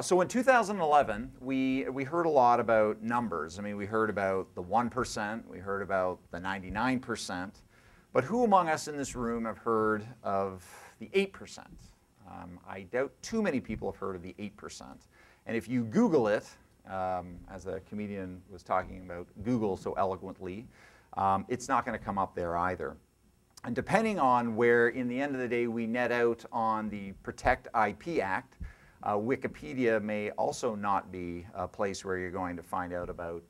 So in 2011, we heard a lot about numbers. I mean, we heard about the 1%, we heard about the 99%, but who among us in this room have heard of the 8%? I doubt too many people have heard of the 8%. And if you Google it, as a comedian was talking about Google so eloquently, it's not going to come up there either. And depending on where, in the end of the day, we net out on the Protect IP Act, Wikipedia may also not be a place where you're going to find out about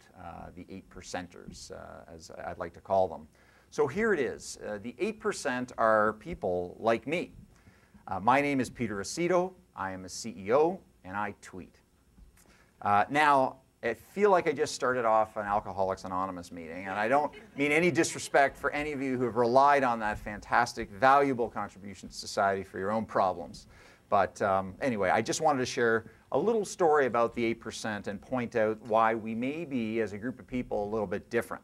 the 8%ers, as I'd like to call them. So here it is. The 8% are people like me. My name is Peter Aceto. I am a CEO, and I tweet. Now, I feel like I just started off an Alcoholics Anonymous meeting, and I don't mean any disrespect for any of you who have relied on that fantastic, valuable contribution to society for your own problems. But anyway, I just wanted to share a little story about the 8% and point out why we may be, as a group of people, a little bit different.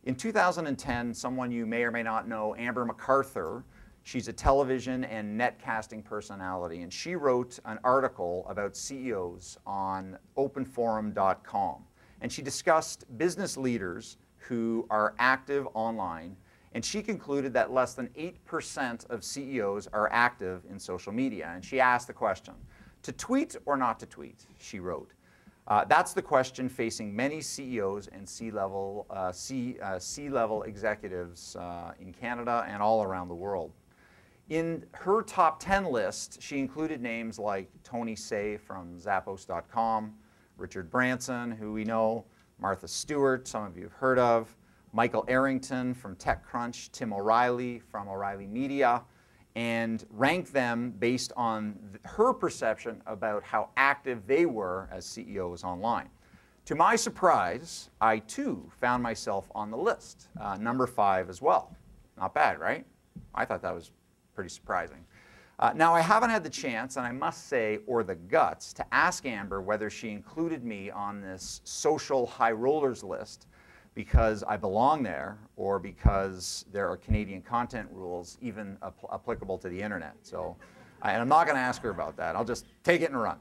In 2010, someone you may or may not know, Amber MacArthur, she's a television and netcasting personality, and she wrote an article about CEOs on openforum.com. And she discussed business leaders who are active online, and she concluded that less than 8% of CEOs are active in social media. And she asked the question, to tweet or not to tweet, she wrote. That's the question facing many CEOs and C-level executives in Canada and all around the world. In her top 10 list, she included names like Tony Say from Zappos.com, Richard Branson, who we know, Martha Stewart, some of you have heard of, Michael Arrington from TechCrunch, Tim O'Reilly from O'Reilly Media, and ranked them based on her perception about how active they were as CEOs online. To my surprise, I too found myself on the list, number 5 as well. Not bad, right? I thought that was pretty surprising. Now, I haven't had the chance, and I must say, or the guts, to ask Amber whether she included me on this social high rollers list because I belong there or because there are Canadian content rules even applicable to the internet. So, and I'm not going to ask her about that. I'll just take it and run.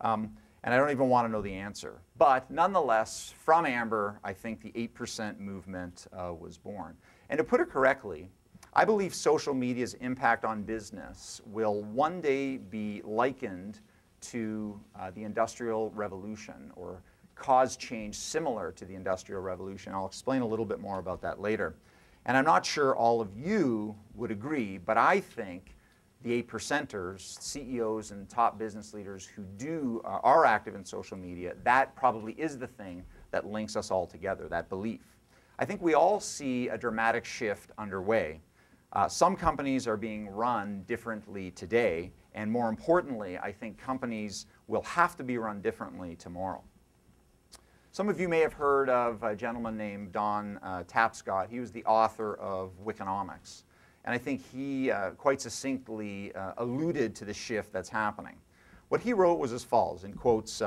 And I don't even want to know the answer. But nonetheless, from Amber, I think the 8% movement was born. And to put it correctly, I believe social media's impact on business will one day be likened to the Industrial Revolution or cause change similar to the Industrial Revolution. I'll explain a little bit more about that later. And I'm not sure all of you would agree, but I think the 8%ers, CEOs and top business leaders who are active in social media, that probably is the thing that links us all together, that belief. I think we all see a dramatic shift underway. Some companies are being run differently today, and more importantly, I think companies will have to be run differently tomorrow. Some of you may have heard of a gentleman named Don Tapscott. He was the author of Wikonomics, and I think he quite succinctly alluded to the shift that's happening. What he wrote was as follows, in quotes,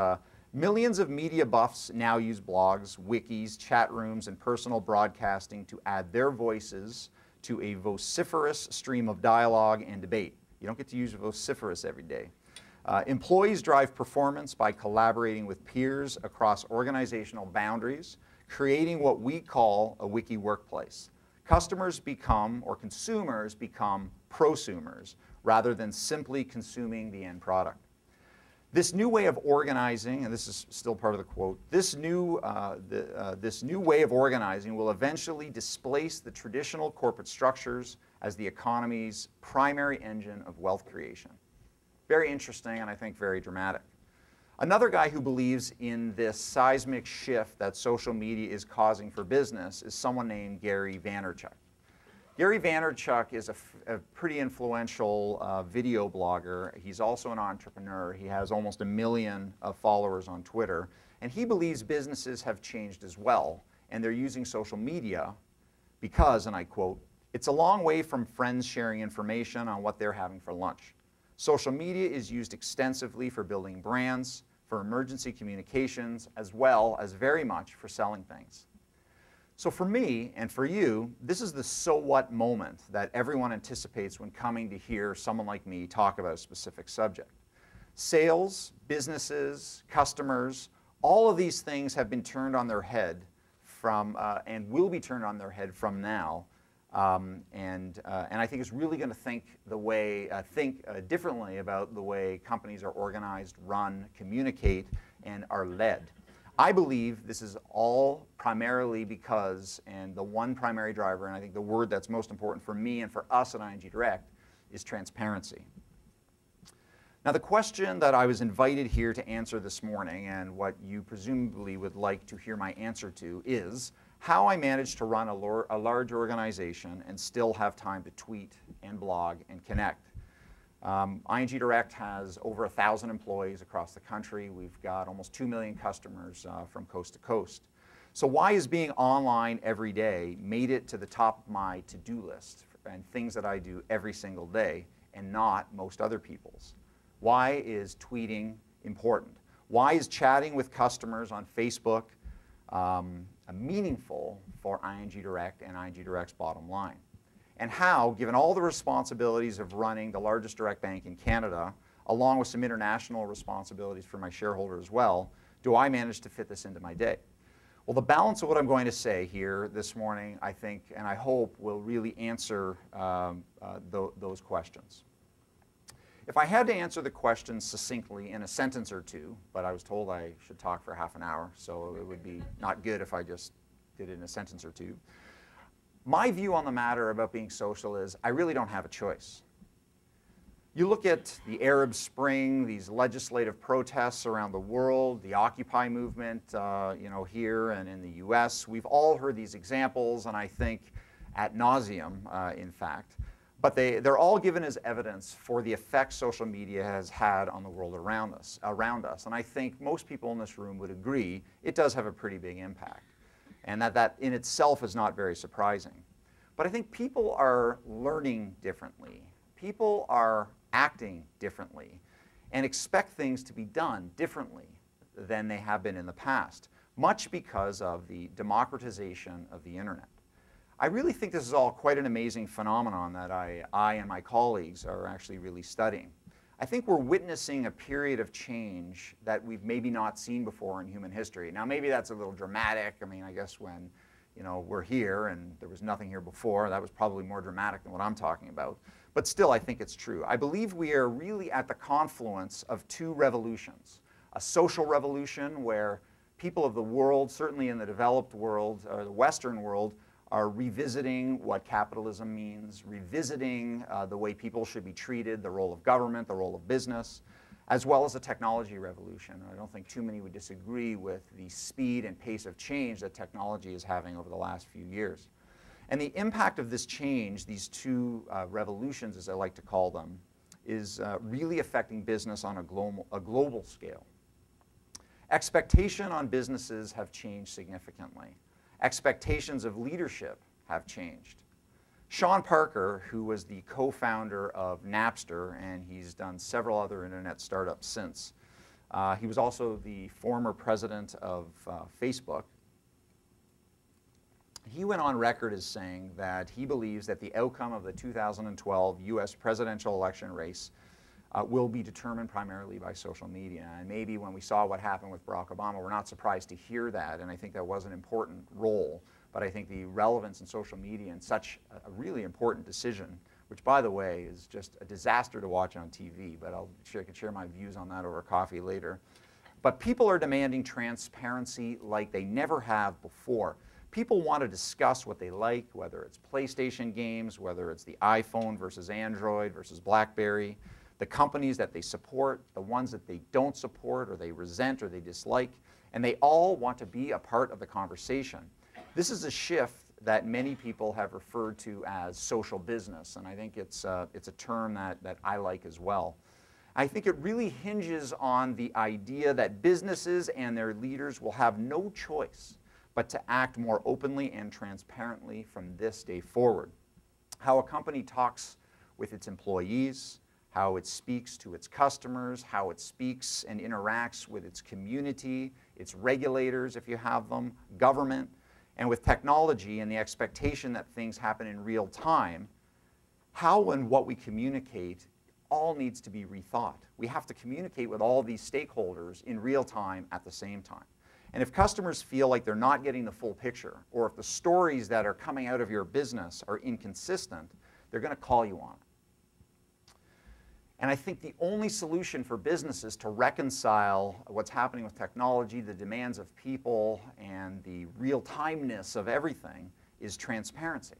millions of media buffs now use blogs, wikis, chat rooms, and personal broadcasting to add their voices to a vociferous stream of dialogue and debate. You don't get to use vociferous every day. Employees drive performance by collaborating with peers across organizational boundaries, creating what we call a wiki workplace. Customers become, or consumers become, prosumers, rather than simply consuming the end product. This new way of organizing, and this is still part of the quote, this new way of organizing will eventually displace the traditional corporate structures as the economy's primary engine of wealth creation. Very interesting, and I think very dramatic. Another guy who believes in this seismic shift that social media is causing for business is someone named Gary Vaynerchuk. Gary Vaynerchuk is a pretty influential video blogger. He's also an entrepreneur. He has almost 1 million followers on Twitter. And he believes businesses have changed as well, and they're using social media because, and I quote, "It's a long way from friends sharing information on what they're having for lunch. Social media is used extensively for building brands, for emergency communications, as well as very much for selling things." So for me and for you, this is the so what moment that everyone anticipates when coming to hear someone like me talk about a specific subject. Sales, businesses, customers, all of these things have been turned on their head from, and will be turned on their head from now. And I think it's really going to think differently about the way companies are organized, run, communicate, and are led. I believe this is all primarily because, and the one primary driver, and I think the word that's most important for me and for us at ING Direct, is transparency. Now, the question that I was invited here to answer this morning, and what you presumably would like to hear my answer to, is how I managed to run a large organization and still have time to tweet and blog and connect. ING Direct has over 1,000 employees across the country. We've got almost 2 million customers from coast to coast. So why is being online every day made it to the top of my to-do list and things that I do every single day and not most other people's? Why is tweeting important? Why is chatting with customers on Facebook meaningful for ING Direct and ING Direct's bottom line? And how, given all the responsibilities of running the largest direct bank in Canada, along with some international responsibilities for my shareholder as well, do I manage to fit this into my day? Well, the balance of what I'm going to say here this morning, I think, and I hope, will really answer those questions. If I had to answer the question succinctly in a sentence or two, but I was told I should talk for half an hour, so it would be not good if I just did it in a sentence or two. My view on the matter about being social is I really don't have a choice. You look at the Arab Spring, these legislative protests around the world, the Occupy movement, here and in the US. We've all heard these examples, and I think ad nauseum, in fact. But they're all given as evidence for the effect social media has had on the world around us. And I think most people in this room would agree it does have a pretty big impact. And that in itself is not very surprising. But I think people are learning differently. People are acting differently and expect things to be done differently than they have been in the past, much because of the democratization of the internet. I really think this is all quite an amazing phenomenon that I and my colleagues are actually really studying. I think we're witnessing a period of change that we've maybe not seen before in human history. Now, maybe that's a little dramatic. I mean, I guess when we're here and there was nothing here before, that was probably more dramatic than what I'm talking about. But still, I think it's true. I believe we are really at the confluence of two revolutions. A social revolution where people of the world, certainly in the developed world or the Western world, are revisiting what capitalism means, revisiting the way people should be treated, the role of government, the role of business, as well as a technology revolution. And I don't think too many would disagree with the speed and pace of change that technology is having over the last few years. And the impact of this change, these two revolutions, as I like to call them, is really affecting business on a global scale. Expectation on businesses have changed significantly. Expectations of leadership have changed. Sean Parker, who was the co-founder of Napster, and he's done several other internet startups since, he was also the former president of Facebook. He went on record as saying that he believes that the outcome of the 2012 US presidential election race will be determined primarily by social media. And maybe when we saw what happened with Barack Obama, we're not surprised to hear that, and I think that was an important role. But I think the relevance in social media in such a really important decision, which, by the way, is just a disaster to watch on TV, but I can share my views on that over coffee later. But people are demanding transparency like they never have before. People want to discuss what they like, whether it's PlayStation games, whether it's the iPhone versus Android versus BlackBerry, the companies that they support, the ones that they don't support or they resent or they dislike, and they all want to be a part of the conversation. This is a shift that many people have referred to as social business, and I think it's a term that I like as well. I think it really hinges on the idea that businesses and their leaders will have no choice but to act more openly and transparently from this day forward. How a company talks with its employees, how it speaks to its customers, how it speaks and interacts with its community, its regulators, if you have them, government, and with technology and the expectation that things happen in real time, how and what we communicate all needs to be rethought. We have to communicate with all these stakeholders in real time at the same time. And if customers feel like they're not getting the full picture, or if the stories that are coming out of your business are inconsistent, they're going to call you on it. And I think the only solution for businesses to reconcile what's happening with technology, the demands of people, and the real-timeness of everything is transparency.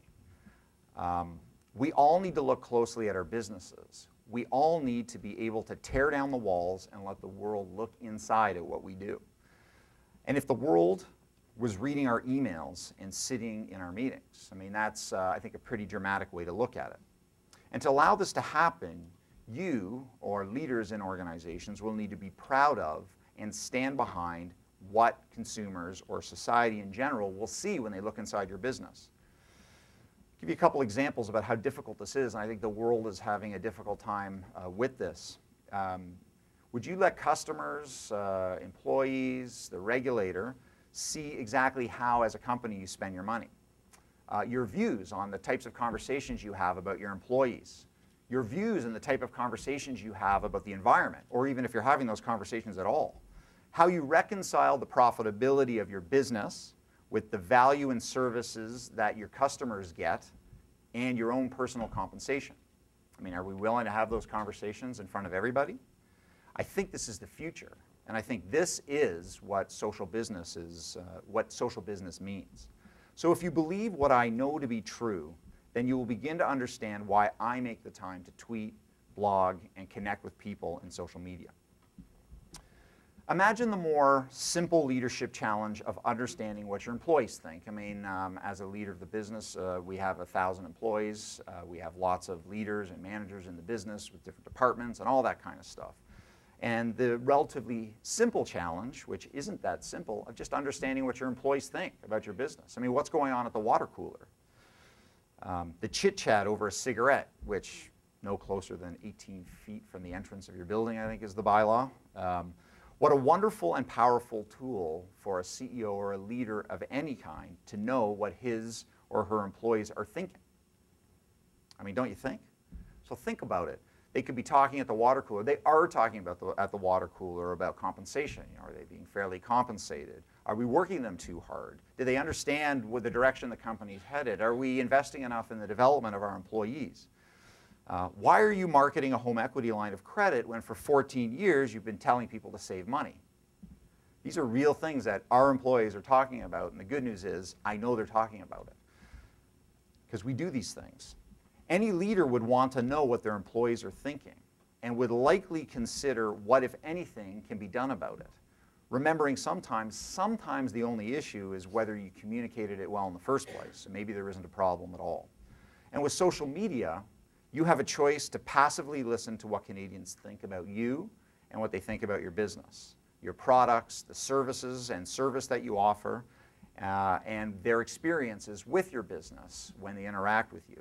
We all need to look closely at our businesses. We all need to be able to tear down the walls and let the world look inside at what we do. And if the world was reading our emails and sitting in our meetings, I mean, that's, I think, a pretty dramatic way to look at it. And to allow this to happen, you, or leaders in organizations, will need to be proud of and stand behind what consumers or society in general will see when they look inside your business. I'll give you a couple examples about how difficult this is, and I think the world is having a difficult time with this. Would you let customers, employees, the regulator, see exactly how, as a company, you spend your money? Your views on the types of conversations you have about your employees, your views and the type of conversations you have about the environment, or even if you're having those conversations at all. How you reconcile the profitability of your business with the value and services that your customers get and your own personal compensation. I mean, are we willing to have those conversations in front of everybody? I think this is the future, and I think this is what social business is, what social business means. So if you believe what I know to be true, then you will begin to understand why I make the time to tweet, blog, and connect with people in social media. Imagine the more simple leadership challenge of understanding what your employees think. I mean, as a leader of the business, we have 1,000 employees. We have lots of leaders and managers in the business with different departments and all that kind of stuff. And the relatively simple challenge, which isn't that simple, of just understanding what your employees think about your business. I mean, what's going on at the water cooler? The chit-chat over a cigarette, which no closer than 18 feet from the entrance of your building, I think, is the bylaw. What a wonderful and powerful tool for a CEO or a leader of any kind to know what his or her employees are thinking. I mean, don't you think? So think about it. They could be talking at the water cooler. They are talking about at the water cooler about compensation. You know, are they being fairly compensated? Are we working them too hard? Do they understand what the direction the company's headed? Are we investing enough in the development of our employees? Why are you marketing a home equity line of credit when for 14 years you've been telling people to save money? These are real things that our employees are talking about, and the good news is I know they're talking about it because we do these things. Any leader would want to know what their employees are thinking and would likely consider what, if anything, can be done about it. Remembering sometimes the only issue is whether you communicated it well in the first place, so maybe there isn't a problem at all. And with social media, you have a choice to passively listen to what Canadians think about you and what they think about your business, your products, the services and service that you offer, and their experiences with your business when they interact with you.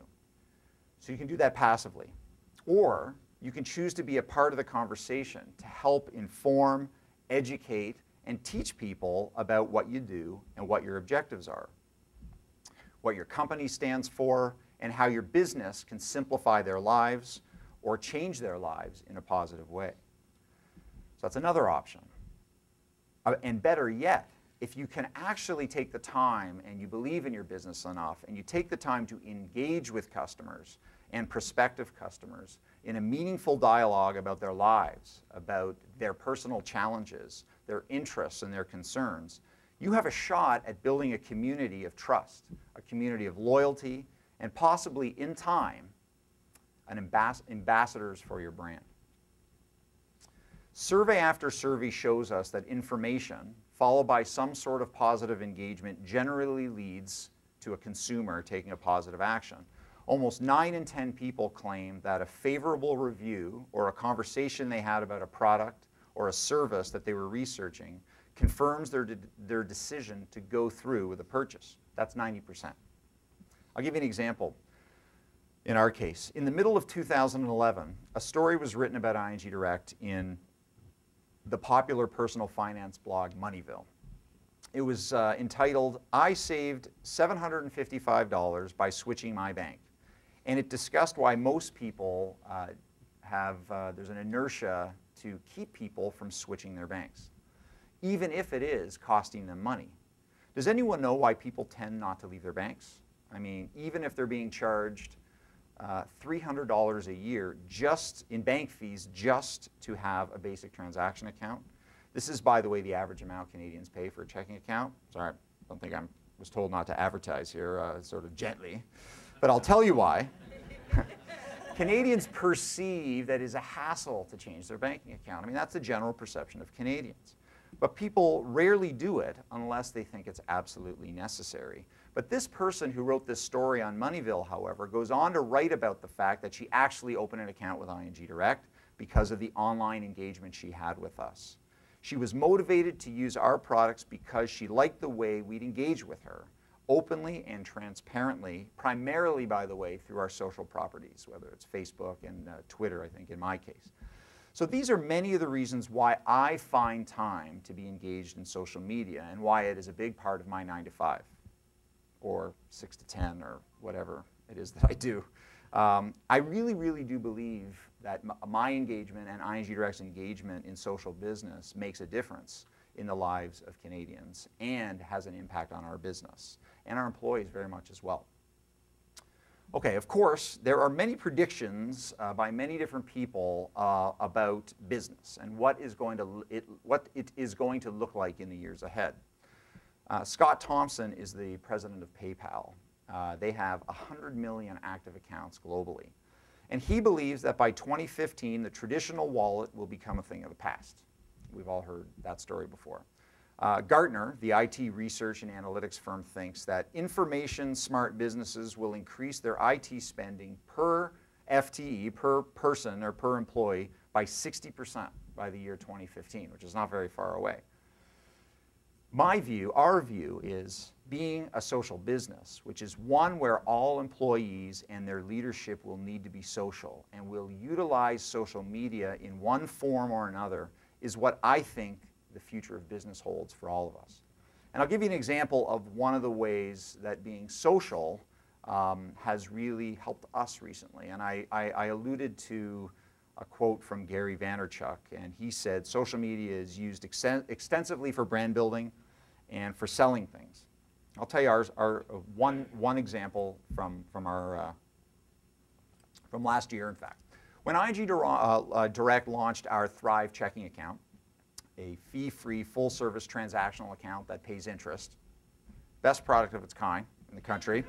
So you can do that passively. Or you can choose to be a part of the conversation to help inform, educate, and teach people about what you do and what your objectives are, what your company stands for, and how your business can simplify their lives or change their lives in a positive way. So that's another option. And better yet, if you can actually take the time and you believe in your business enough and you take the time to engage with customers and prospective customers in a meaningful dialogue about their lives, about their personal challenges, their interests and their concerns, you have a shot at building a community of trust, a community of loyalty, and possibly, in time, ambassadors for your brand. Survey after survey shows us that information, followed by some sort of positive engagement, generally leads to a consumer taking a positive action. Almost 9 in 10 people claim that a favorable review or a conversation they had about a product or a service that they were researching confirms their decision to go through with a purchase. That's 90%. I'll give you an example. In our case, in the middle of 2011, a story was written about ING Direct in the popular personal finance blog Moneyville. It was entitled, "I saved $755 by switching my bank." And it discussed why most people there's an inertia to keep people from switching their banks, even if it is costing them money. Does anyone know why people tend not to leave their banks? I mean, even if they're being charged $300 a year just in bank fees just to have a basic transaction account. This is, by the way, the average amount Canadians pay for a checking account. Sorry, I don't think I was told not to advertise here, sort of gently, but I'll tell you why. Canadians perceive that it is a hassle to change their banking account. I mean, that's the general perception of Canadians. But people rarely do it unless they think it's absolutely necessary. But this person who wrote this story on Moneyville, however, goes on to write about the fact that she actually opened an account with ING Direct because of the online engagement she had with us. She was motivated to use our products because she liked the way we'd engage with her, openly and transparently, primarily, by the way, through our social properties, whether it's Facebook and Twitter, I think, in my case. So these are many of the reasons why I find time to be engaged in social media and why it is a big part of my 9 to 5 or 6 to 10 or whatever it is that I do. I really, really do believe that my engagement and ING Direct's engagement in social business makes a difference in the lives of Canadians and has an impact on our business and our employees very much as well. Okay, of course, there are many predictions by many different people about business and what it is going to look like in the years ahead. Scott Thompson is the president of PayPal. They have 100 million active accounts globally. And he believes that by 2015, the traditional wallet will become a thing of the past. We've all heard that story before. Gartner, the IT research and analytics firm, thinks that information-smart businesses will increase their IT spending per FTE, per person or per employee, by 60% by the year 2015, which is not very far away. My view, our view, is being a social business, which is one where all employees and their leadership will need to be social and will utilize social media in one form or another, is what I think the future of business holds for all of us. And I'll give you an example of one of the ways that being social has really helped us recently. And I alluded to a quote from Gary Vaynerchuk, and he said, social media is used extensively for brand building and for selling things. I'll tell you one example from last year, in fact. When ING Direct launched our Thrive checking account, a fee-free, full-service transactional account that pays interest, best product of its kind in the country,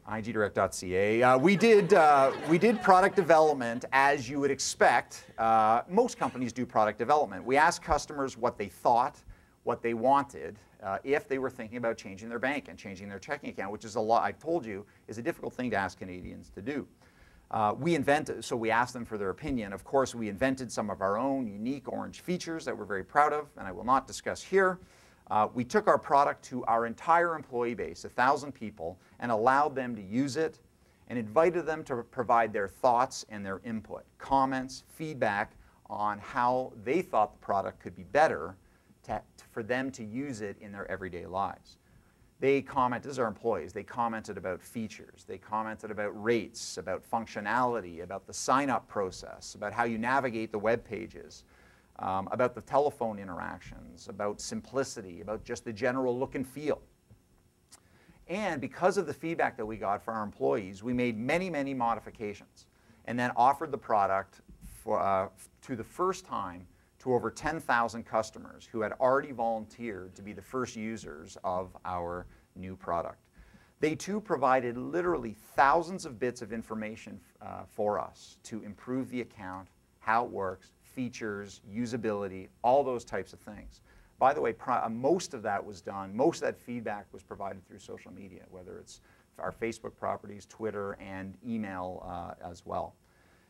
ingdirect.ca. We did product development as you would expect. Most companies do product development. We asked customers what they thought, what they wanted, if they were thinking about changing their bank and changing their checking account, which is a lot, I've told you, is a difficult thing to ask Canadians to do. So we asked them for their opinion. Of course, we invented some of our own unique orange features that we're very proud of, and I will not discuss here. We took our product to our entire employee base, 1,000 people, and allowed them to use it and invited them to provide their thoughts and their input, comments, feedback on how they thought the product could be better for them to use it in their everyday lives. They commented, as our employees, they commented about features, they commented about rates, about functionality, about the sign-up process, about how you navigate the web pages, about the telephone interactions, about simplicity, about just the general look and feel. And because of the feedback that we got from our employees, we made many, many modifications and then offered the product to the first time to over 10,000 customers who had already volunteered to be the first users of our new product. They too provided literally thousands of bits of information for us to improve the account, how it works, features, usability, all those types of things. By the way, most of that was done, most of that feedback was provided through social media, whether it's our Facebook properties, Twitter, and email as well.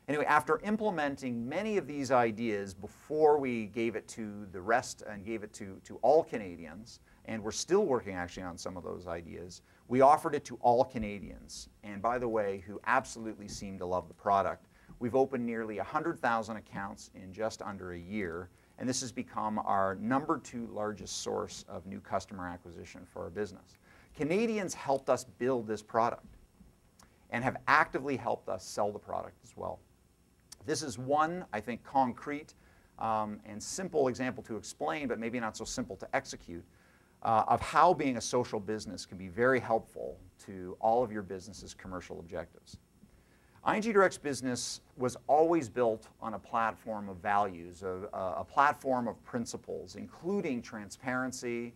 Anyway, after implementing many of these ideas before we gave it to the rest and gave it to all Canadians, and we're still working actually on some of those ideas, we offered it to all Canadians, and by the way, who absolutely seemed to love the product. We've opened nearly 100,000 accounts in just under a year, and this has become our #2 largest source of new customer acquisition for our business. Canadians helped us build this product. and have actively helped us sell the product as well. This is one, I think, concrete and simple example to explain, but maybe not so simple to execute, of how being a social business can be very helpful to all of your business's commercial objectives. ING Direct's business was always built on a platform of values, a platform of principles, including transparency,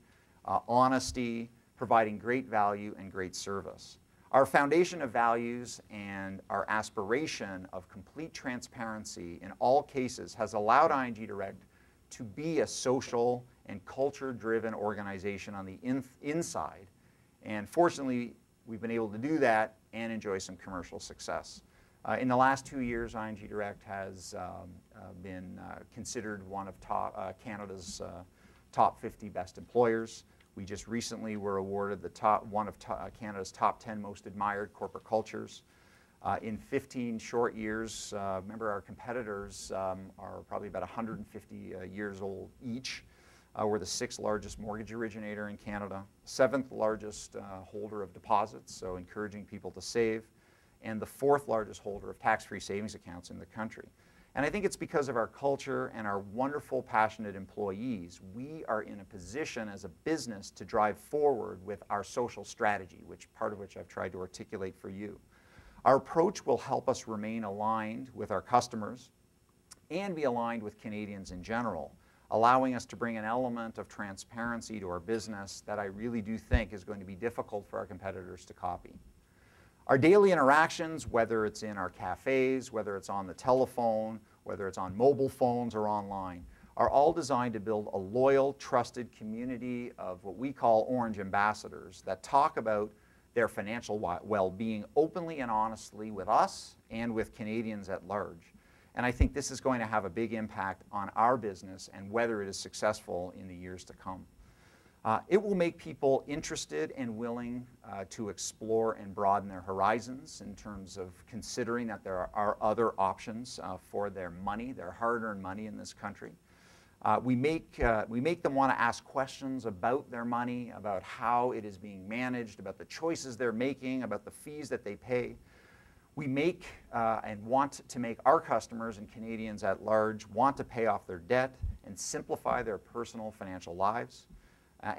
honesty, providing great value and great service. Our foundation of values and our aspiration of complete transparency in all cases has allowed ING Direct to be a social and culture-driven organization on the inside. And fortunately, we've been able to do that and enjoy some commercial success. In the last 2 years, ING Direct has been considered one of Canada's top 50 best employers. We just recently were awarded one of Canada's top 10 most admired corporate cultures. In 15 short years, remember our competitors are probably about 150 years old each. We're the 6th largest mortgage originator in Canada, 7th largest holder of deposits, so encouraging people to save, and the 4th largest holder of tax-free savings accounts in the country. And I think it's because of our culture and our wonderful, passionate employees, we are in a position as a business to drive forward with our social strategy, part of which I've tried to articulate for you. Our approach will help us remain aligned with our customers and be aligned with Canadians in general, allowing us to bring an element of transparency to our business that I really do think is going to be difficult for our competitors to copy. Our daily interactions, whether it's in our cafes, whether it's on the telephone, whether it's on mobile phones or online, are all designed to build a loyal, trusted community of what we call Orange ambassadors that talk about their financial well-being openly and honestly with us and with Canadians at large. And I think this is going to have a big impact on our business and whether it is successful in the years to come. It will make people interested and willing to explore and broaden their horizons in terms of considering that there are other options for their money, their hard-earned money in this country. We make them want to ask questions about their money, about how it is being managed, about the choices they're making, about the fees that they pay. We make and want to make our customers and Canadians at large want to pay off their debt and simplify their personal financial lives.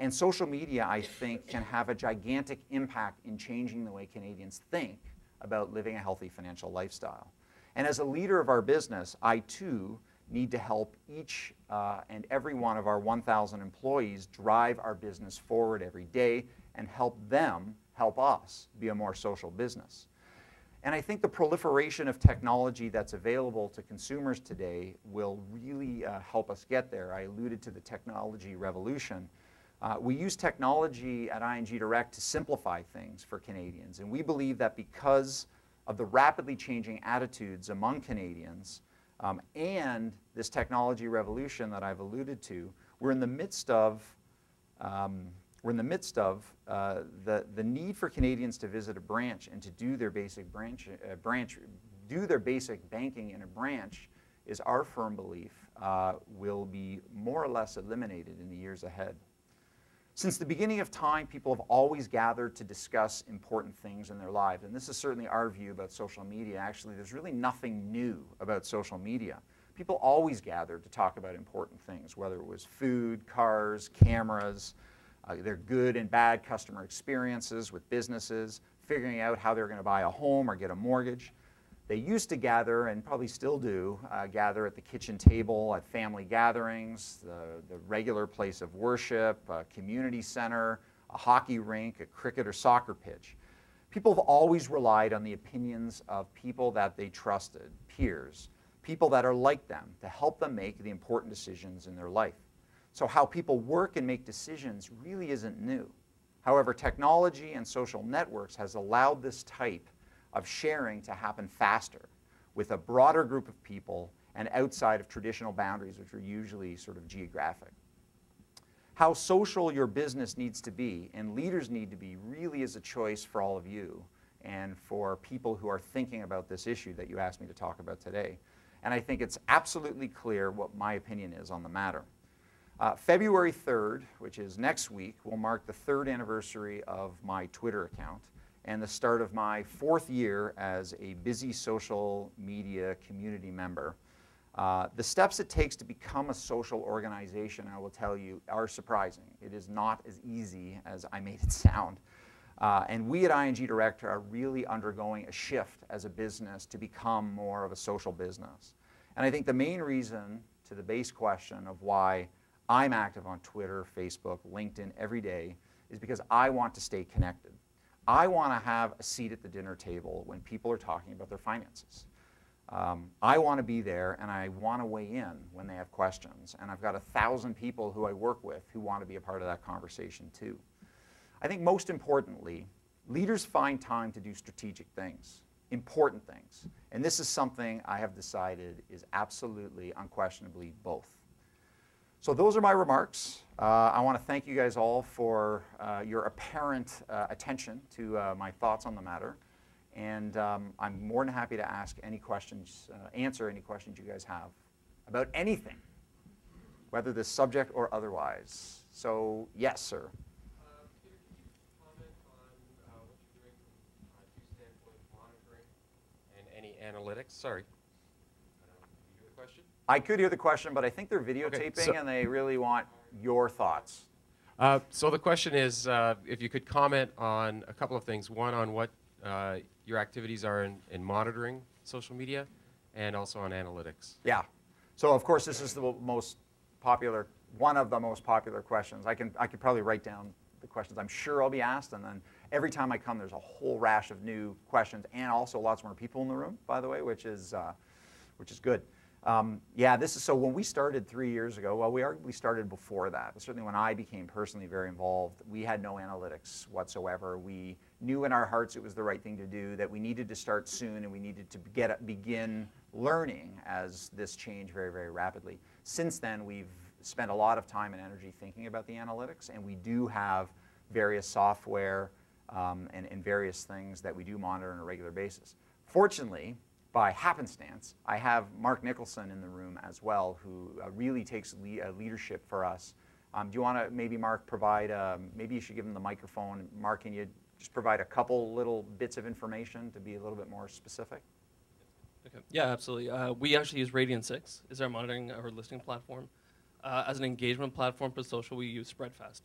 And social media, I think, can have a gigantic impact in changing the way Canadians think about living a healthy financial lifestyle. And as a leader of our business, I too need to help each and every one of our 1,000 employees drive our business forward every day and help them help us be a more social business. And I think the proliferation of technology that's available to consumers today will really help us get there. I alluded to the technology revolution. We use technology at ING Direct to simplify things for Canadians, and we believe that because of the rapidly changing attitudes among Canadians and this technology revolution that I've alluded to, we're in the midst of the need for Canadians to visit a branch and to do their basic banking in a branch is our firm belief will be more or less eliminated in the years ahead. Since the beginning of time, people have always gathered to discuss important things in their lives, and this is certainly our view about social media. Actually, there's really nothing new about social media. People always gathered to talk about important things, whether it was food, cars, cameras, their good and bad customer experiences with businesses, figuring out how they're going to buy a home or get a mortgage. They used to gather, and probably still do, gather at the kitchen table, at family gatherings, the regular place of worship, a community center, a hockey rink, a cricket or soccer pitch. People have always relied on the opinions of people that they trusted, peers, people that are like them, to help them make the important decisions in their life. So how people work and make decisions really isn't new. However, technology and social networks has allowed this type of sharing to happen faster with a broader group of people and outside of traditional boundaries, which are usually sort of geographic. How social your business needs to be and leaders need to be really is a choice for all of you and for people who are thinking about this issue that you asked me to talk about today. And I think it's absolutely clear what my opinion is on the matter. February 3rd, which is next week, will mark the 3rd anniversary of my Twitter account. and the start of my 4th year as a busy social media community member. The steps it takes to become a social organization, I will tell you, are surprising. It is not as easy as I made it sound. And we at ING Direct are really undergoing a shift as a business to become more of a social business. And I think the main reason to the base question of why I'm active on Twitter, Facebook, LinkedIn every day is because I want to stay connected. I want to have a seat at the dinner table when people are talking about their finances. I want to be there, and I want to weigh in when they have questions. And I've got 1,000 people who I work with who want to be a part of that conversation too. I think most importantly, leaders find time to do strategic things, important things. And this is something I have decided is absolutely, unquestionably both. So those are my remarks. I want to thank you guys all for your apparent attention to my thoughts on the matter. And I'm more than happy to ask any questions, answer any questions you guys have about anything, whether this subject or otherwise. So yes, sir. Peter, could you comment on what you're doing from two standpoint monitoring and any analytics? Sorry. Did you hear the question? I could hear the question, but I think they're videotaping and they really want your thoughts. So the question is if you could comment on a couple of things. One, on what your activities are in monitoring social media, and also on analytics. Yeah. So of course this is the most popular, one of the most popular questions. I could probably write down the questions I'm sure I'll be asked, and then every time I come there's a whole rash of new questions, and also lots more people in the room, by the way, which is good. Yeah, this is, so when we started 3 years ago, well, we arguably started before that, but certainly when I became personally very involved, we had no analytics whatsoever. We knew in our hearts it was the right thing to do, that we needed to start soon, and we needed to begin learning as this changed very, very rapidly. Since then, we've spent a lot of time and energy thinking about the analytics, and we do have various software and various things that we do monitor on a regular basis. Fortunately, by happenstance, I have Mark Nicholson in the room as well, who really takes leadership for us. Do you want to maybe, Mark, provide, maybe you should give him the microphone. Mark, can you just provide a couple little bits of information to be a little bit more specific? Okay. Yeah, absolutely. We actually use Radian6 as our monitoring or listening platform. As an engagement platform for social, we use Spreadfast.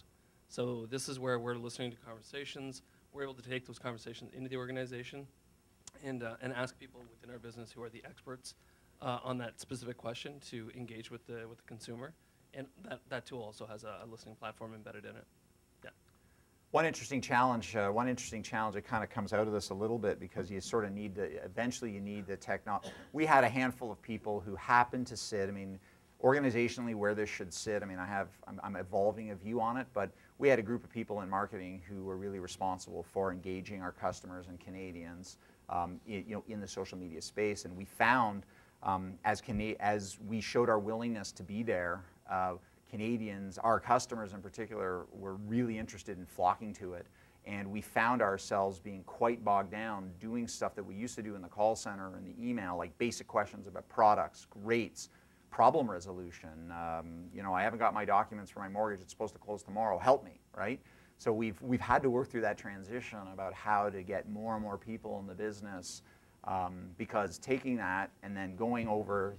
So this is where we're listening to conversations. We're able to take those conversations into the organization and ask people within our business who are the experts on that specific question to engage with the consumer. And that tool also has a listening platform embedded in it. Yeah. One interesting challenge that kind of comes out of this a little bit, because you sort of need eventually you need the technology. We had a handful of people who happened to sit, I mean, organizationally where this should sit, I mean, I'm evolving a view on it, but we had a group of people in marketing who were really responsible for engaging our customers and Canadians in the social media space, and we found as we showed our willingness to be there, Canadians, our customers in particular, were really interested in flocking to it, and we found ourselves being quite bogged down doing stuff that we used to do in the call center and the email, like basic questions about products, rates, problem resolution. I haven't got my documents for my mortgage, it's supposed to close tomorrow, help me, right? So we've had to work through that transition about how to get more and more people in the business, because taking that and then going over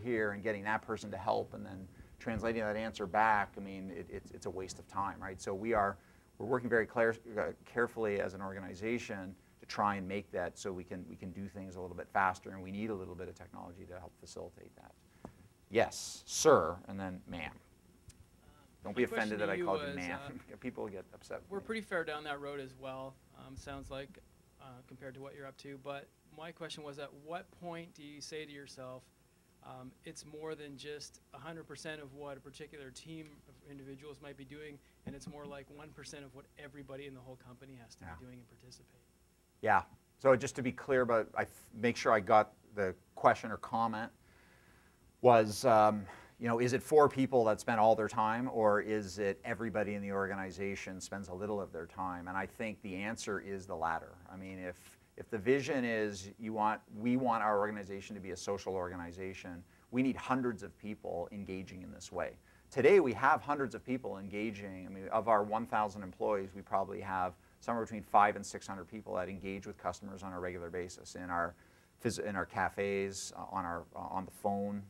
here and getting that person to help and then translating that answer back, I mean, it's a waste of time, right? So we're working very carefully as an organization to try and make that so we can do things a little bit faster, and we need a little bit of technology to help facilitate that. Yes, sir, and then ma'am. Don't be offended that I called you ma'am. People get upset. We're pretty fair down that road as well, sounds like, compared to what you're up to. But my question was, at what point do you say to yourself, it's more than just 100% of what a particular team of individuals might be doing, and it's more like 1% of what everybody in the whole company has to be doing and participate? Yeah. So just to be clear about, make sure I got the question or comment, was, is it 4 people that spend all their time, or is it everybody in the organization spends a little of their time? And I think the answer is the latter. I mean, if the vision is we want our organization to be a social organization, we need hundreds of people engaging in this way. Today we have hundreds of people engaging. I mean, of our 1,000 employees, we probably have somewhere between 500 and 600 people that engage with customers on a regular basis in our cafes, on the phone,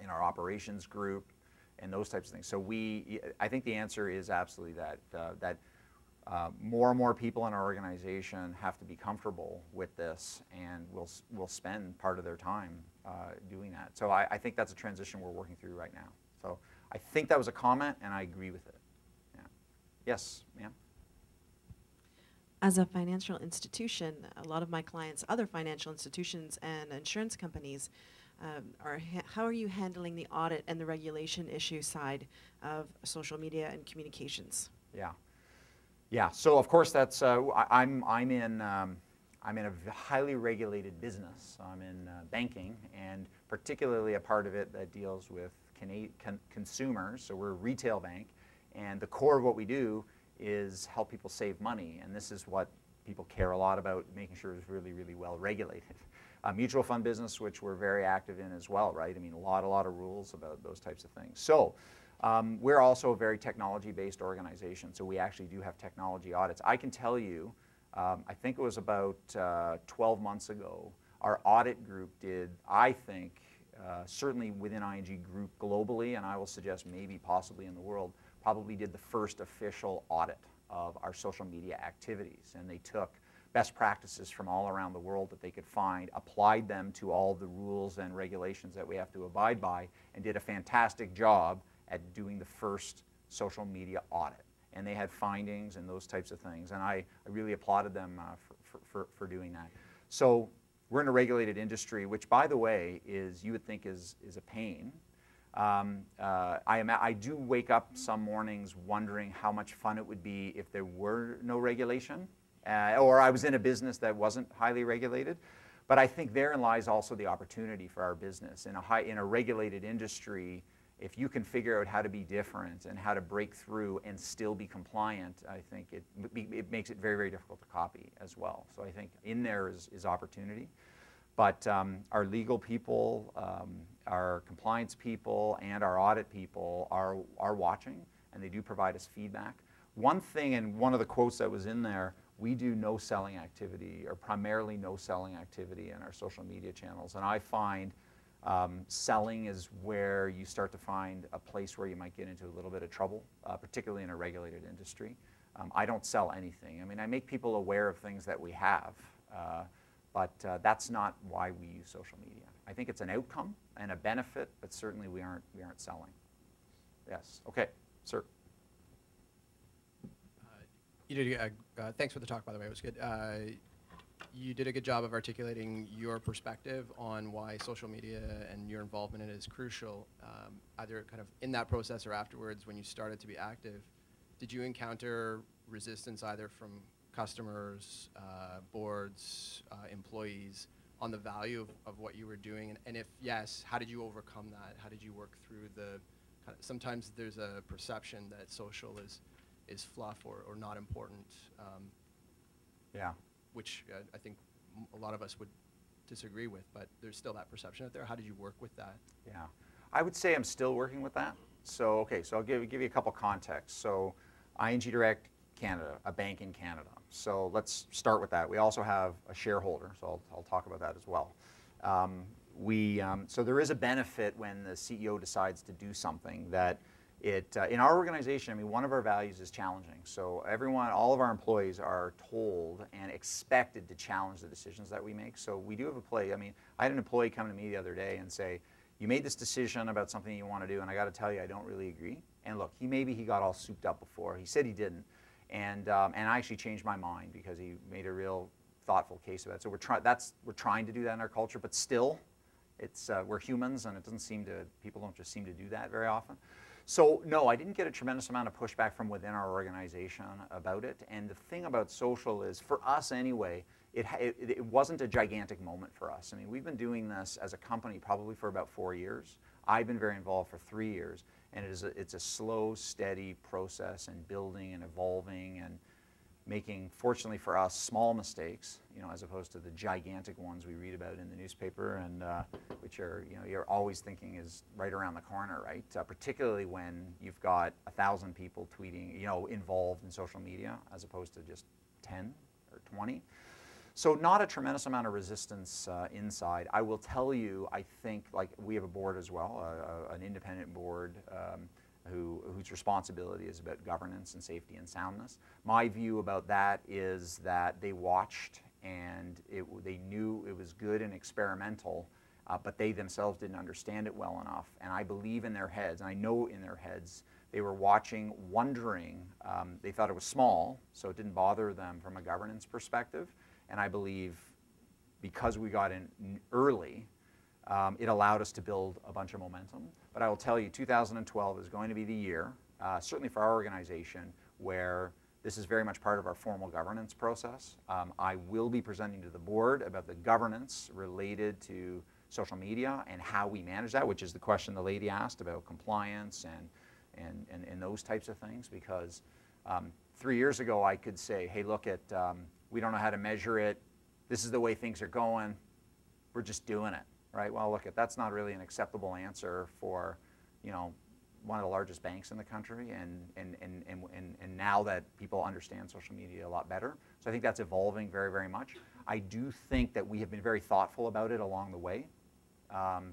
in our operations group, and those types of things. So I think the answer is absolutely that more and more people in our organization have to be comfortable with this, and will spend part of their time doing that. So I think that's a transition we're working through right now. So I think that was a comment, and I agree with it. Yeah. Yes, ma'am? As a financial institution, a lot of my clients, other financial institutions and insurance companies, how are you handling the audit and the regulation issue side of social media and communications? Yeah. Yeah, so of course that's, I'm in a highly regulated business. I'm in banking, and particularly a part of it that deals with consumers. So we're a retail bank, and the core of what we do is help people save money, and this is what people care a lot about, making sure it's really, really well regulated. Mutual fund business, which we're very active in as well, right? I mean, a lot of rules about those types of things. So we're also a very technology-based organization, so we actually do have technology audits. I can tell you, I think it was about 12 months ago, our audit group did, I think, certainly within ING Group globally, and I will suggest maybe possibly in the world, probably did the first official audit of our social media activities. And they took best practices from all around the world that they could find, applied them to all the rules and regulations that we have to abide by, and did a fantastic job at doing the first social media audit. And they had findings and those types of things. And I really applauded them for doing that. So we're in a regulated industry, which, by the way, you would think is a pain. I do wake up some mornings wondering how much fun it would be if there were no regulation, or I was in a business that wasn't highly regulated. But I think therein lies also the opportunity for our business. In a regulated industry, if you can figure out how to be different and how to break through and still be compliant, I think it makes it very, very difficult to copy as well. So I think in there is opportunity. But our legal people, our compliance people, and our audit people are watching, and they do provide us feedback. One thing, and one of the quotes that was in there, we do no selling activity, or primarily no selling activity in our social media channels. And I find selling is where you start to find a place where you might get into a little bit of trouble, particularly in a regulated industry. I don't sell anything. I mean, I make people aware of things that we have, but that's not why we use social media. I think it's an outcome and a benefit, but certainly we aren't selling. Yes. Okay, sir. You did. Thanks for the talk, by the way. It was good. You did a good job of articulating your perspective on why social media and your involvement in it is crucial, either kind of in that process or afterwards when you started to be active. Did you encounter resistance either from customers, boards, employees on the value of what you were doing? And if yes, how did you overcome that? How did you work through the kind of, sometimes there's a perception that social is fluff or not important. Yeah. Which I think a lot of us would disagree with, but there's still that perception out there. How did you work with that? Yeah, I would say I'm still working with that. So, okay, so I'll give you a couple contexts. So, ING Direct Canada, a bank in Canada. So let's start with that. We also have a shareholder, so I'll talk about that as well. So there is a benefit when the CEO decides to do something that in our organization, I mean, one of our values is challenging. So all of our employees are told and expected to challenge the decisions that we make. So we do have a play. I mean, I had an employee come to me the other day and say, you made this decision about something you want to do, and I got to tell you, I don't really agree. And look, maybe he got all souped up before. He said he didn't. And I actually changed my mind because he made a real thoughtful case about it. So we're trying to do that in our culture, but still, we're humans, and people don't just seem to do that very often. So no, I didn't get a tremendous amount of pushback from within our organization about it. And the thing about social is, for us anyway, it wasn't a gigantic moment for us. I mean, we've been doing this as a company probably for about 4 years. I've been very involved for 3 years. And it's a slow, steady process and building and evolving. And making, fortunately for us, small mistakes, you know, as opposed to the gigantic ones we read about in the newspaper, and which are, you know, you're always thinking is right around the corner, right? Particularly when you've got 1,000 people tweeting, you know, involved in social media, as opposed to just 10 or 20. So not a tremendous amount of resistance inside. I will tell you, I think, like, we have a board as well, an independent board, whose responsibility is about governance and safety and soundness. My view about that is that they watched and they knew it was good and experimental, but they themselves didn't understand it well enough. And I believe in their heads, and I know in their heads, they were watching, wondering, they thought it was small, so it didn't bother them from a governance perspective. And I believe because we got in early, it allowed us to build a bunch of momentum. But I will tell you, 2012 is going to be the year, certainly for our organization, where this is very much part of our formal governance process. I will be presenting to the board about the governance related to social media and how we manage that, which is the question the lady asked about compliance and those types of things. Because 3 years ago, I could say, hey, look at, we don't know how to measure it. This is the way things are going. We're just doing it. Right? Well, look, that's not really an acceptable answer for, you know, one of the largest banks in the country, and now that people understand social media a lot better. So I think that's evolving very, very much. I do think that we have been very thoughtful about it along the way,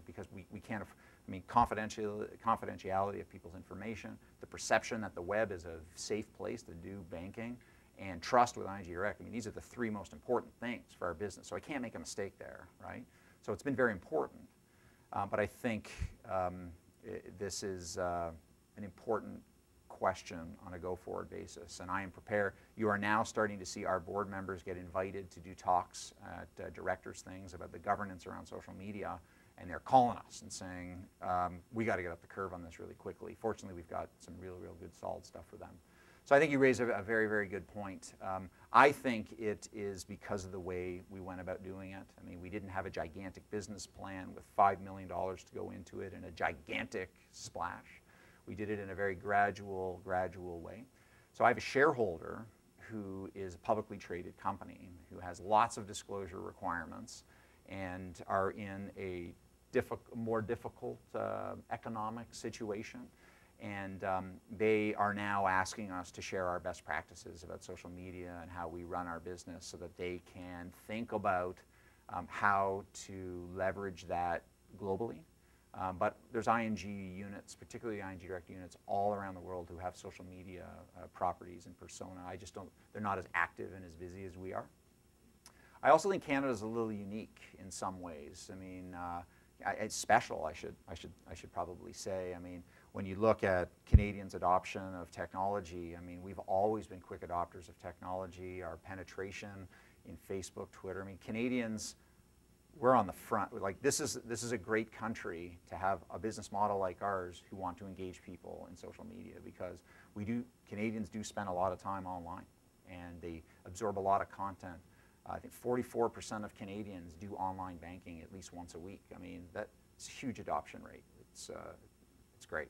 because we can't, I mean, confidentiality of people's information, the perception that the web is a safe place to do banking, and trust with ING Direct. I mean, these are the three most important things for our business. So I can't make a mistake there, right? So it's been very important, but I think this is an important question on a go-forward basis, and I am prepared. You are now starting to see our board members get invited to do talks at directors' things about the governance around social media, and they're calling us and saying, we got to get up the curve on this really quickly. Fortunately, we've got some real good solid stuff for them. So I think you raise a very, very good point. I think it is because of the way we went about doing it. I mean, we didn't have a gigantic business plan with $5 million to go into it in a gigantic splash. We did it in a very gradual way. So I have a shareholder who is a publicly traded company who has lots of disclosure requirements and are in a more difficult economic situation. And they are now asking us to share our best practices about social media and how we run our business so that they can think about how to leverage that globally. But there's ING units, particularly ING Direct units, all around the world who have social media properties and persona. They're not as active and as busy as we are. I also think Canada is a little unique in some ways. I mean, it's special, I should probably say. I mean, when you look at Canadians' adoption of technology, I mean, we've always been quick adopters of technology. Our penetration in Facebook, Twitter. I mean, Canadians, we're on the front. Like, this is a great country to have a business model like ours who want to engage people in social media, because Canadians do spend a lot of time online and they absorb a lot of content. I think 44% of Canadians do online banking at least once a week. I mean, that's a huge adoption rate. It's great.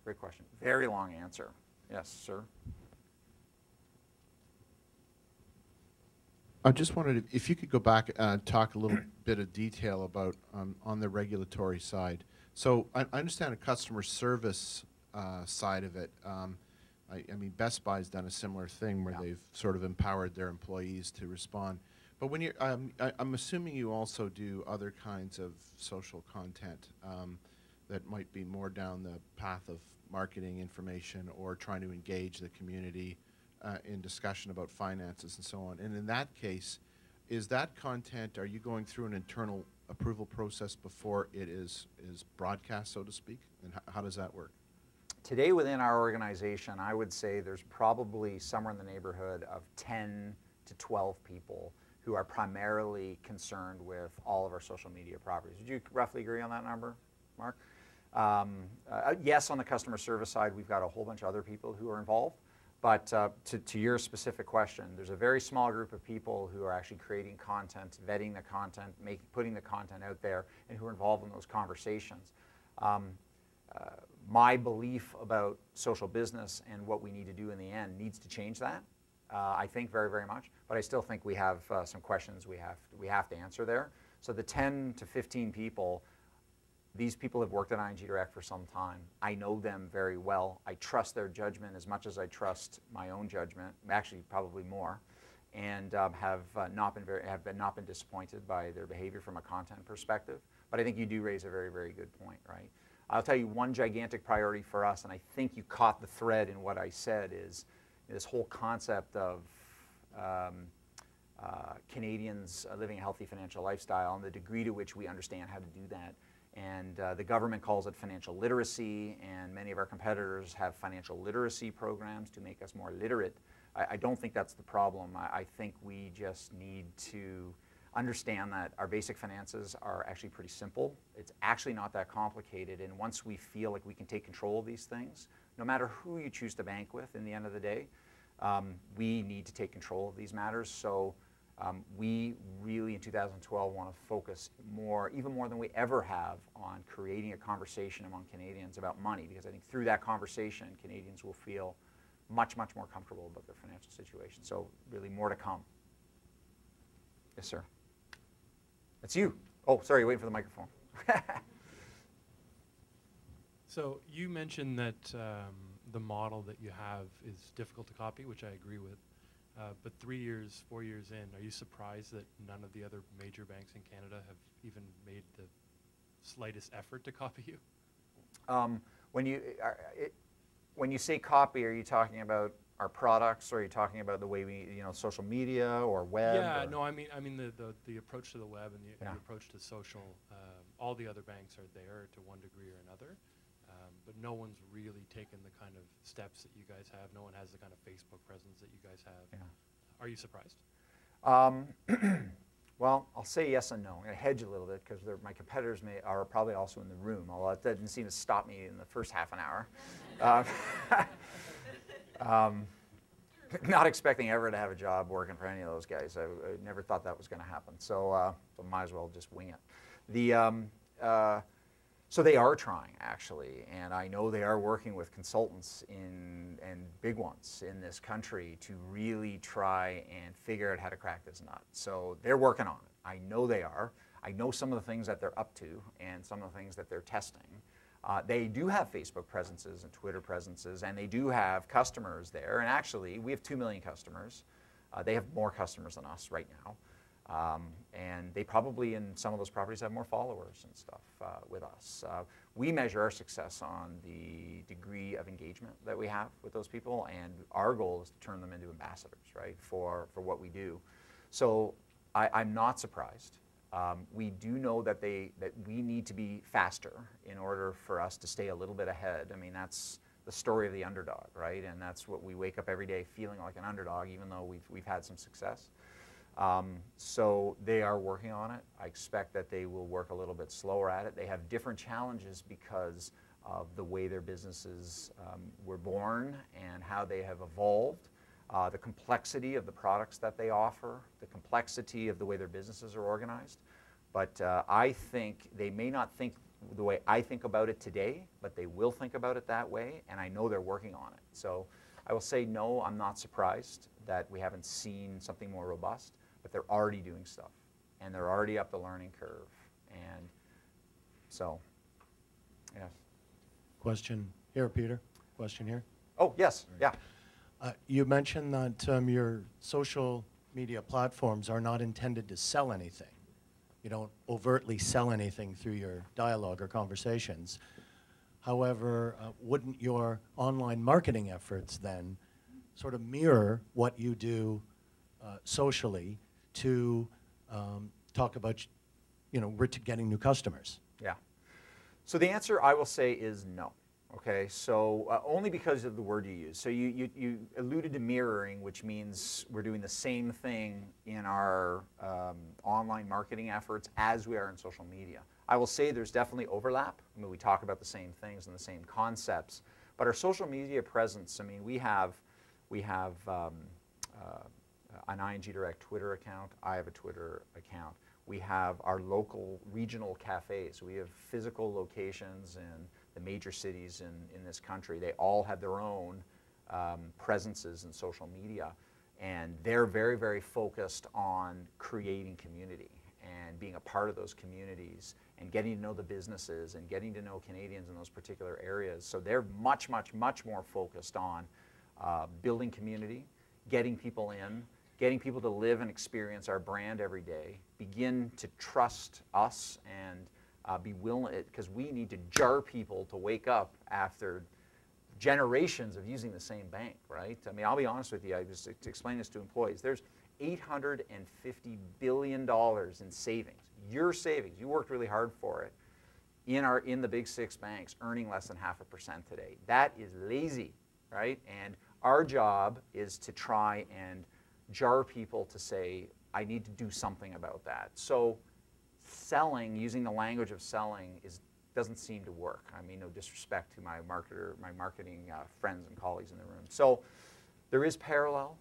Great question. Very long answer. Yes, sir. I just wondered if you could go back and talk a little bit of detail about on the regulatory side. So I understand the customer service side of it. I mean, Best Buy's done a similar thing where they've sort of empowered their employees to respond. But when you're, I'm assuming you also do other kinds of social content that might be more down the path of marketing information or trying to engage the community in discussion about finances and so on. And in that case, is that content, are you going through an internal approval process before it is broadcast, so to speak? And how does that work? Today within our organization, I would say there's probably somewhere in the neighborhood of 10 to 12 people who are primarily concerned with all of our social media properties. Would you roughly agree on that number, Mark? Yes, on the customer service side, we've got a whole bunch of other people who are involved. But to your specific question, there's a very small group of people who are actually creating content, vetting the content, putting the content out there, and who are involved in those conversations. My belief about social business and what we need to do in the end needs to change that. I think, very, very much. But I still think we have some questions we have to answer there. So the 10 to 15 people, these people have worked at ING Direct for some time. I know them very well. I trust their judgment as much as I trust my own judgment, actually probably more, and have not been disappointed by their behavior from a content perspective. But I think you do raise a very, very good point, right? I'll tell you one gigantic priority for us, and I think you caught the thread in what I said, is this whole concept of Canadians living a healthy financial lifestyle and the degree to which we understand how to do that. And the government calls it financial literacy, and many of our competitors have financial literacy programs to make us more literate. I don't think that's the problem. I think we just need to understand that our basic finances are actually pretty simple. It's actually not that complicated, and once we feel like we can take control of these things, no matter who you choose to bank with in the end of the day, we need to take control of these matters. So we really in 2012 want to focus more, even more than we ever have, on creating a conversation among Canadians about money, because I think through that conversation Canadians will feel much, much more comfortable about their financial situation. So really more to come. Yes, sir. That's you. Oh, sorry, waiting for the microphone. So you mentioned that the model that you have is difficult to copy, which I agree with. But 3 years, 4 years in, are you surprised that none of the other major banks in Canada have even made the slightest effort to copy you? When you say copy, are you talking about our products, or are you talking about the way we, social media or web? Yeah, or? no, I mean the approach to the web and the Yeah. approach to social. All the other banks are there to one degree or another, but no one's really taken the kind of steps that you guys have. No one has the kind of Facebook presence that you guys have. Yeah. Are you surprised? Well, I'll say yes and no. I'm going to hedge a little bit because my competitors are probably also in the room, although that didn't seem to stop me in the first half an hour. Not expecting ever to have a job working for any of those guys. I never thought that was going to happen. So might as well just wing it. So they are trying, actually, and I know they are working with consultants and big ones in this country to really try and figure out how to crack this nut. So they're working on it. I know they are. I know some of the things that they're up to and some of the things that they're testing. They do have Facebook presences and Twitter presences, and they do have customers there. And actually, we have 2 million customers. They have more customers than us right now. And they probably, in some of those properties, have more followers and stuff with us. We measure our success on the degree of engagement that we have with those people, and our goal is to turn them into ambassadors, right, for what we do. So I'm not surprised. We do know that we need to be faster in order for us to stay a little bit ahead. I mean, that's the story of the underdog, right? And that's what we wake up every day feeling like an underdog, even though we've had some success. So they are working on it. I expect that they will work a little bit slower at it. They have different challenges because of the way their businesses were born and how they have evolved, the complexity of the products that they offer, the complexity of the way their businesses are organized. But I think they may not think the way I think about it today, but they will think about it that way, and I know they're working on it. So I will say no, I'm not surprised that we haven't seen something more robust. But they're already doing stuff, and they're already up the learning curve, and so, yes. Question here, Peter. Question here. Oh, yes, yeah. You mentioned that your social media platforms are not intended to sell anything. You don't overtly sell anything through your dialogue or conversations. However, wouldn't your online marketing efforts then sort of mirror what you do socially to talk about, getting new customers? Yeah. So the answer I will say is no. Okay, so only because of the word you use. So you alluded to mirroring, which means we're doing the same thing in our online marketing efforts as we are in social media. I will say there's definitely overlap. I mean, we talk about the same things and the same concepts, but our social media presence, I mean, we have an ING Direct Twitter account. I have a Twitter account. We have our local regional cafes. We have physical locations in the major cities in this country. They all have their own presences in social media. And they're very, very focused on creating community and being a part of those communities and getting to know the businesses and getting to know Canadians in those particular areas. So they're much, much, much more focused on building community, getting people in, getting people to live and experience our brand every day, begin to trust us and be willing, because we need to jar people to wake up after generations of using the same bank, right? I mean, I'll be honest with you, I just to explain this to employees. There's $850 billion in savings. Your savings, you worked really hard for it, in the big 6 banks, earning less than 0.5% today. That is lazy, right? And our job is to try and jar people to say, I need to do something about that. So selling, using the language of selling, doesn't seem to work. I mean, no disrespect to my marketing friends and colleagues in the room. So there is parallel.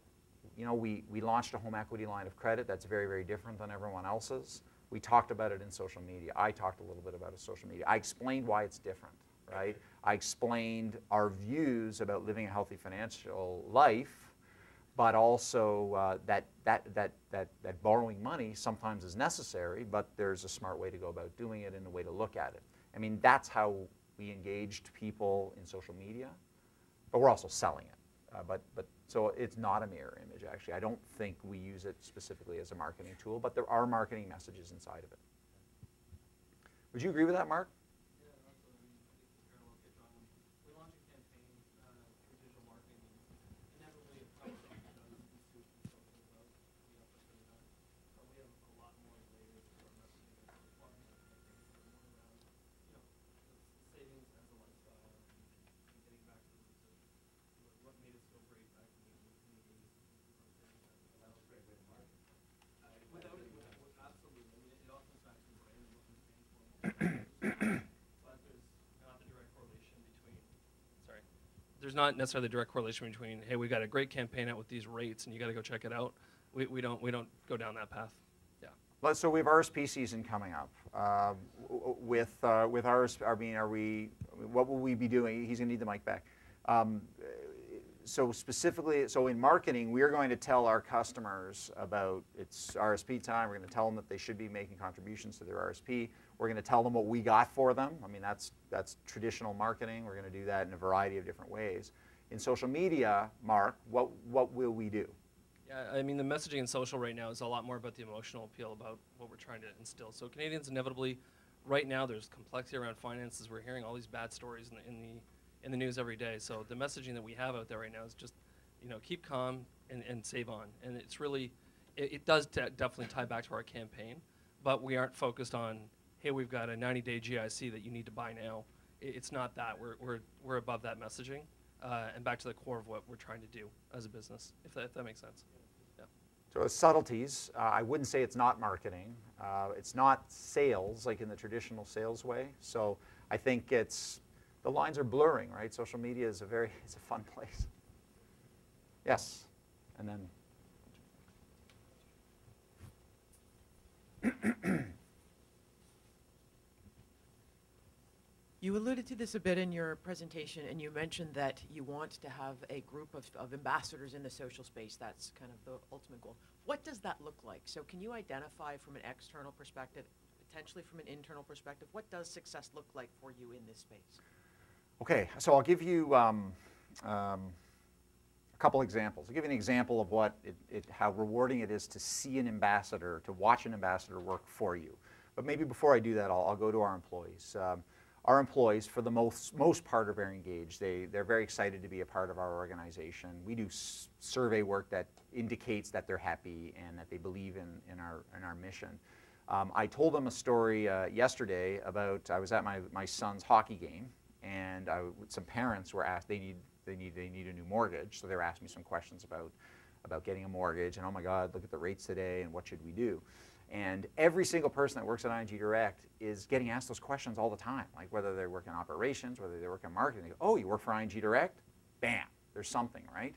You know, we launched a home equity line of credit that's very, very different than everyone else's. We talked about it in social media. I talked a little bit about it in social media. I explained why it's different, right? I explained our views about living a healthy financial life, but also that borrowing money sometimes is necessary, but there's a smart way to go about doing it and a way to look at it. I mean, that's how we engaged people in social media, but we're also selling it. So it's not a mirror image, actually. I don't think we use it specifically as a marketing tool, but there are marketing messages inside of it. Would you agree with that, Mark? Yeah, absolutely. I think it's a parallel pitch on. We launch a campaign through digital marketing, and inevitably a conversation does ensue from social about the opportunity that. But we have a lot more layers to our messaging and our marketing campaigns that are more around, savings as a lifestyle and getting back to the roots of what made us feel great back in the 80s. That was a great way to market. Without it, absolutely. I mean, it all comes back to brand and what we stand for. But there's not the direct correlation between. Sorry. There's not necessarily the direct correlation between, hey, we got a great campaign out with these rates, and you got to go check it out. We don't go down that path. Yeah. So we have RSP season coming up. With ours, I mean, what will we be doing? He's going to need the mic back. So specifically, in marketing, we're going to tell our customers about it's RSP time. We're going to tell them that they should be making contributions to their RSP. We're going to tell them what we got for them. I mean, that's traditional marketing. We're going to do that in a variety of different ways. In social media, Mark, what will we do? Yeah, I mean, the messaging in social right now is a lot more about the emotional appeal, about what we're trying to instill. So Canadians inevitably, right now, there's complexity around finances. We're hearing all these bad stories in the news every day. So the messaging that we have out there right now is just, keep calm and save on. And it's really, it does definitely tie back to our campaign, but we aren't focused on, hey, we've got a 90-day GIC that you need to buy now. It's not that. We're above that messaging and back to the core of what we're trying to do as a business, if that makes sense. Yeah. So as subtleties, I wouldn't say it's not marketing. It's not sales, like in the traditional sales way. So I think the lines are blurring, right? Social media is it's a fun place. Yes, and then. You alluded to this a bit in your presentation, and you mentioned that you want to have a group of ambassadors in the social space. That's kind of the ultimate goal. What does that look like? So can you identify from an external perspective, potentially from an internal perspective, what does success look like for you in this space? Okay, so I'll give you a couple examples. I'll give you an example of how rewarding it is to see an ambassador, to watch an ambassador work for you. But maybe before I do that, I'll go to our employees. Our employees, for the most part, are very engaged. They're very excited to be a part of our organization. We do survey work that indicates that they're happy and that they believe in our mission. I told them a story yesterday about, I was at my son's hockey game, and some parents were asked, they need a new mortgage, so they were asking me some questions about getting a mortgage, and oh my God, look at the rates today, and what should we do? And every single person that works at ING Direct is getting asked those questions all the time, like whether they work in operations, whether they work in marketing. They go, oh, you work for ING Direct? Bam, there's something, right?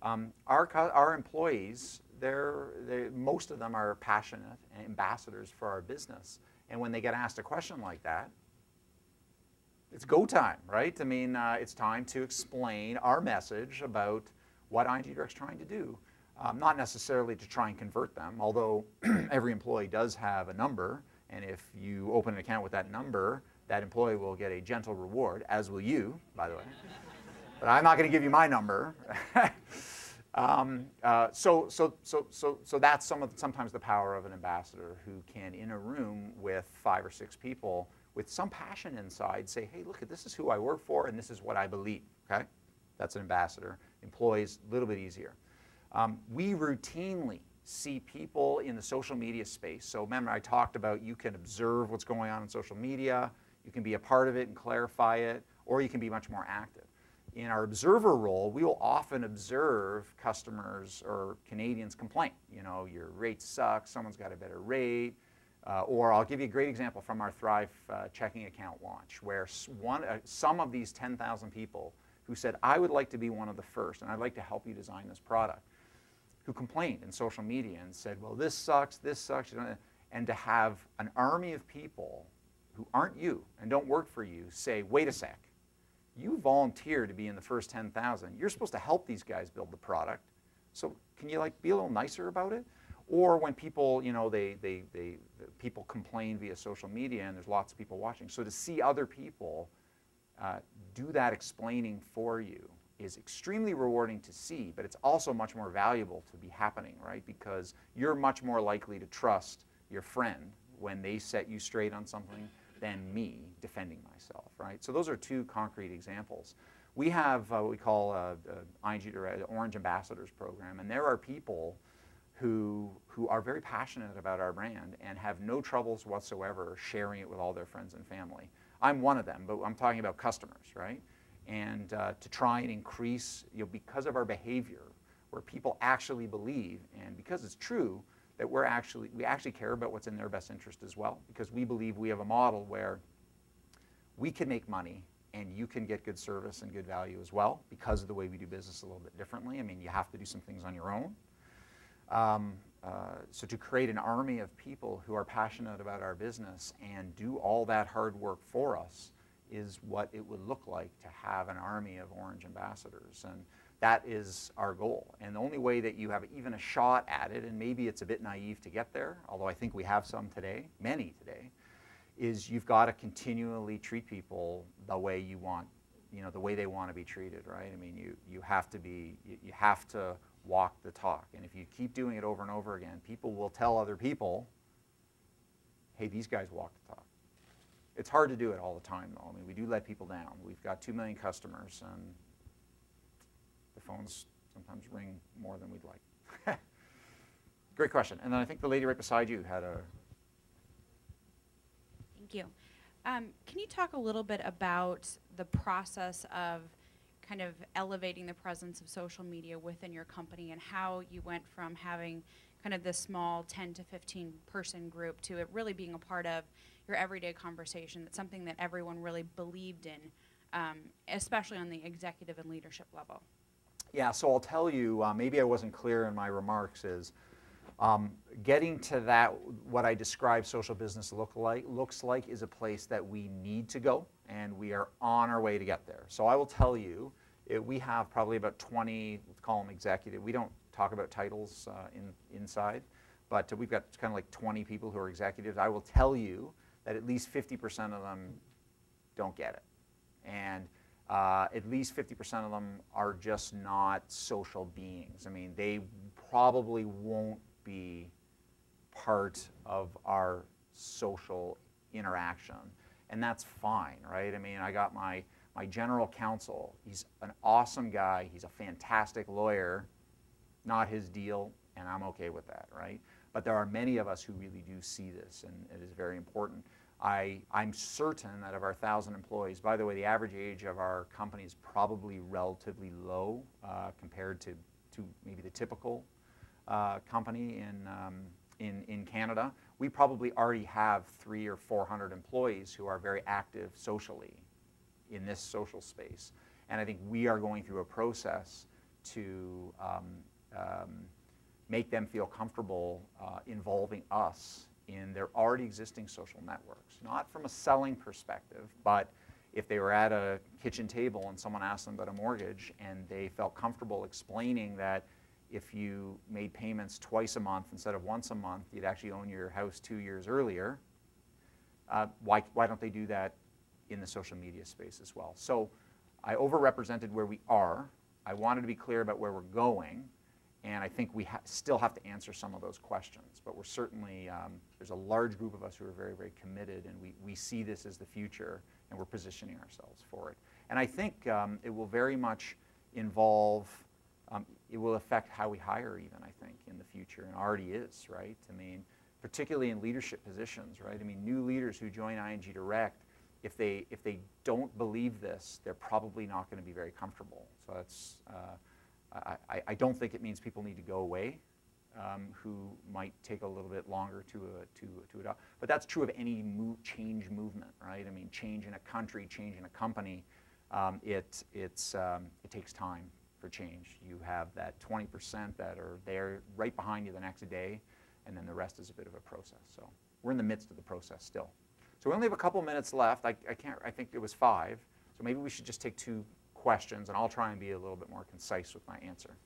Our employees, most of them are passionate ambassadors for our business. And when they get asked a question like that, it's go time, right? I mean, it's time to explain our message about what ING Direct's trying to do. Not necessarily to try and convert them, although every employee does have a number, and if you open an account with that number, that employee will get a gentle reward, as will you, by the way. But I'm not going to give you my number. So that's sometimes the power of an ambassador who can, in a room with 5 or 6 people, with some passion inside, say, hey, look, this is who I work for, and this is what I believe, okay? That's an ambassador. Employees, a little bit easier. We routinely see people in the social media space. So remember, I talked about you can observe what's going on in social media, you can be a part of it and clarify it, or you can be much more active. In our observer role, we will often observe customers or Canadians complain. You know, your rate sucks, someone's got a better rate. Or I'll give you a great example from our Thrive checking account launch, where some of these 10,000 people who said, I would like to be one of the first, and I'd like to help you design this product, who complained in social media and said, well, this sucks, and to have an army of people who aren't you and don't work for you say, wait a sec, you volunteer to be in the first 10,000. You're supposed to help these guys build the product. So can you be a little nicer about it? Or when people, you know, people complain via social media and there's lots of people watching. So to see other people do that explaining for you is extremely rewarding to see, but it's also much more valuable to be happening, right? Because you're much more likely to trust your friend when they set you straight on something than me defending myself, right? So those are 2 concrete examples. We have what we call ING Direct, the Orange Ambassadors program, and there are people who are very passionate about our brand and have no troubles whatsoever sharing it with all their friends and family. I'm one of them, but I'm talking about customers, right? And to try and increase, you know, because of our behavior, where people actually believe, and because it's true, that we actually care about what's in their best interest as well, because we believe we have a model where we can make money and you can get good service and good value as well, because of the way we do business a little bit differently. I mean, you have to do some things on your own. So to create an army of people who are passionate about our business and do all that hard work for us is what it would look like to have an army of Orange ambassadors. And that is our goal. And the only way that you have even a shot at it, and maybe it's a bit naive to get there, although I think we have some today, many today, is you've got to continually treat people the way you want, you know, the way they want to be treated, right? I mean, you have to walk the talk. And if you keep doing it over and over again, people will tell other people, hey, these guys walk the talk. It's hard to do it all the time, though. I mean, we do let people down. We've got 2 million customers, and the phones sometimes ring more than we'd like. Great question. And then I think the lady right beside you had a... Thank you. Can you talk a little bit about the process of kind of elevating the presence of social media within your company and how you went from having kind of this small 10 to 15 person group to it really being a part of your everyday conversation? That's something that everyone really believed in, especially on the executive and leadership level. Yeah, so I'll tell you, maybe I wasn't clear in my remarks, is getting to that, what I describe social business looks like is a place that we need to go, and we are on our way to get there. So I will tell you, we have probably about 20, let's call them executive. We don't talk about titles inside, but we've got kind of like 20 people who are executives. I will tell you that at least 50% of them don't get it. And at least 50% of them are just not social beings. I mean, they probably won't be part of our social interaction. And that's fine, right? I mean, I got my general counsel. He's an awesome guy. He's a fantastic lawyer. Not his deal, and I'm okay with that, right? But there are many of us who really do see this, and it is very important. I'm certain that of our 1,000 employees, by the way, the average age of our company is probably relatively low compared to maybe the typical company in Canada. We probably already have 300 or 400 employees who are very active socially in this social space. And I think we are going through a process to make them feel comfortable involving us in their already existing social networks. Not from a selling perspective, but if they were at a kitchen table and someone asked them about a mortgage and they felt comfortable explaining that if you made payments twice a month instead of once a month, you'd actually own your house 2 years earlier. Why don't they do that in the social media space as well? So I overrepresented where we are. I wanted to be clear about where we're going, and I think we still have to answer some of those questions. But we're certainly, there's a large group of us who are very, very committed, and we see this as the future, and we're positioning ourselves for it. And I think it will very much involve, it will affect how we hire even, I think, in the future, and already is, right? I mean, particularly in leadership positions, right? I mean, new leaders who join ING Direct, if they don't believe this, they're probably not going to be very comfortable. So that's, I don't think it means people need to go away, who might take a little bit longer to adopt. But that's true of any change movement, right? I mean, change in a country, change in a company, it takes time for change. You have that 20% that are there right behind you the next day, and then the rest is a bit of a process. So we're in the midst of the process still. So we only have a couple minutes left. I think it was 5. So maybe we should just take 2 questions, and I'll try and be a little bit more concise with my answer.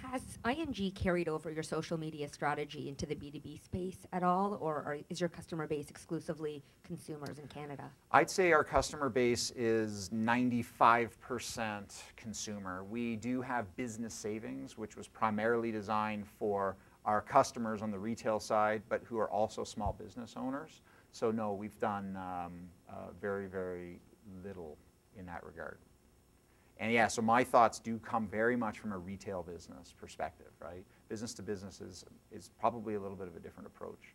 Has ING carried over your social media strategy into the B2B space at all, or is your customer base exclusively consumers in Canada? I'd say our customer base is 95% consumer. We do have business savings, which was primarily designed for our customers on the retail side, but who are also small business owners. So no, we've done very, very little in that regard. And yeah, so my thoughts do come very much from a retail business perspective, right? Business to business is probably a little bit of a different approach.